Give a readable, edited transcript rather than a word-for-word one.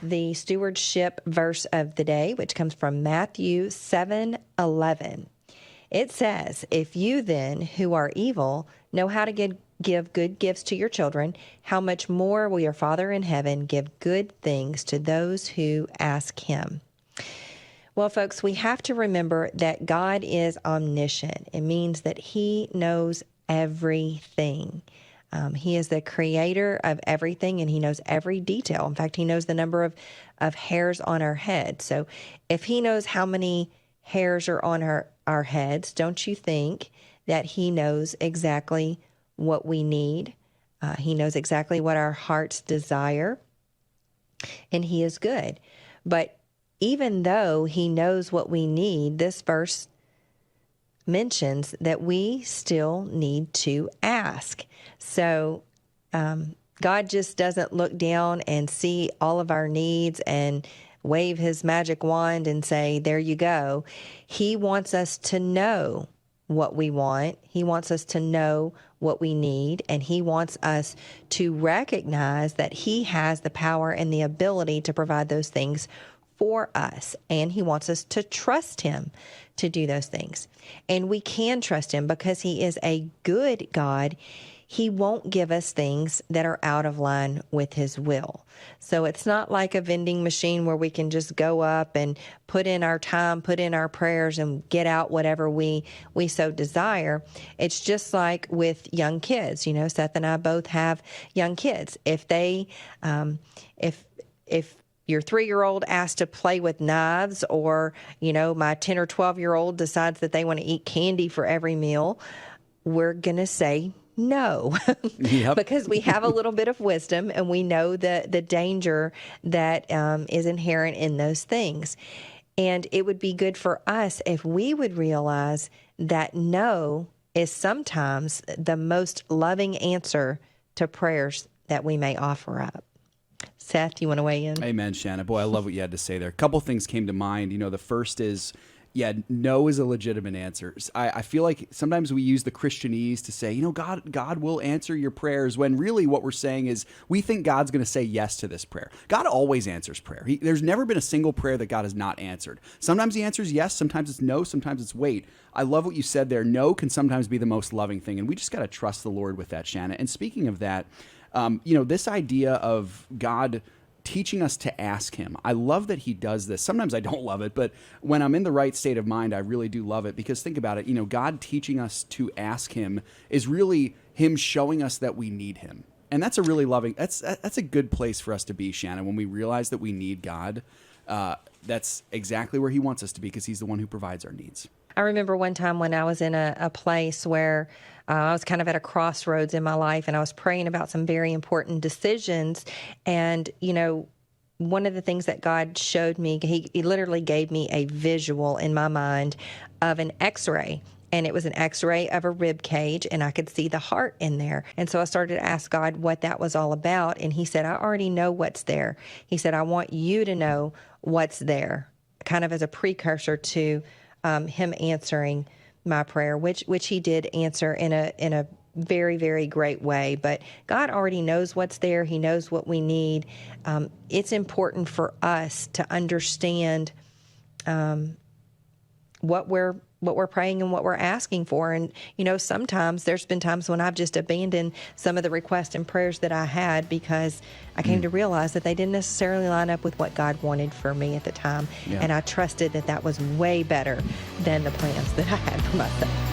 with the stewardship verse of the day, which comes from Matthew 7:11. It says, "If you then, who are evil, know how to give good gifts to your children, how much more will your Father in heaven give good things to those who ask him?" Well, folks, we have to remember that God is omniscient. It means that he knows everything. He is the creator of everything, and he knows every detail. In fact, he knows the number of hairs on our head. So if he knows how many hairs are on our heads, don't you think that he knows exactly what we need? He knows exactly what our hearts desire, and he is good. But even though he knows what we need, this verse mentions that we still need to ask. So God just doesn't look down and see all of our needs and wave his magic wand and say, there you go. He wants us to know what we want. He wants us to know what we need, and he wants us to recognize that he has the power and the ability to provide those things for us, and he wants us to trust him to do those things. And we can trust him because he is a good God. He won't give us things that are out of line with his will. So it's not like a vending machine where we can just go up and put in our time, put in our prayers, and get out whatever we so desire. It's just like with young kids. You know, Seth and I both have young kids. If they, if your 3-year-old asks to play with knives, or, you know, my 10 or 12-year-old decides that they want to eat candy for every meal, we're going to say no. Yep. Because we have a little bit of wisdom, and we know the danger that is inherent in those things. And it would be good for us if we would realize that no is sometimes the most loving answer to prayers that we may offer up. Seth, you want to weigh in? Amen, Shanna. Boy, I love what you had to say there. A couple things came to mind. You know, the first is, yeah, no is a legitimate answer. I feel like sometimes we use the Christianese to say, you know, God will answer your prayers, when really what we're saying is we think God's going to say yes to this prayer. God always answers prayer. There's never been a single prayer that God has not answered. Sometimes he answers yes, sometimes it's no, sometimes it's wait. I love what you said there. No can sometimes be the most loving thing, and we just got to trust the Lord with that, Shanna. And speaking of that, you know, this idea of God teaching us to ask him. I love that he does this. Sometimes I don't love it, but when I'm in the right state of mind, I really do love it, because think about it. You know, God teaching us to ask him is really him showing us that we need him. And that's a really loving, that's a good place for us to be, Shannon, when we realize that we need God. That's exactly where he wants us to be, because he's the one who provides our needs. I remember one time when I was in a place where I was kind of at a crossroads in my life, and I was praying about some very important decisions. And, you know, one of the things that God showed me, he literally gave me a visual in my mind of an X-ray. And it was an X-ray of a rib cage, and I could see the heart in there. And so I started to ask God what that was all about. And he said, I already know what's there. He said, I want you to know what's there, kind of as a precursor to him answering my prayer, which he did answer in a very, very great way. But God already knows what's there. He knows what we need. It's important for us to understand what we're praying and what we're asking for. And, you know, sometimes there's been times when I've just abandoned some of the requests and prayers that I had, because I came to realize that they didn't necessarily line up with what God wanted for me at the time. Yeah. And I trusted that was way better than the plans that I had for myself.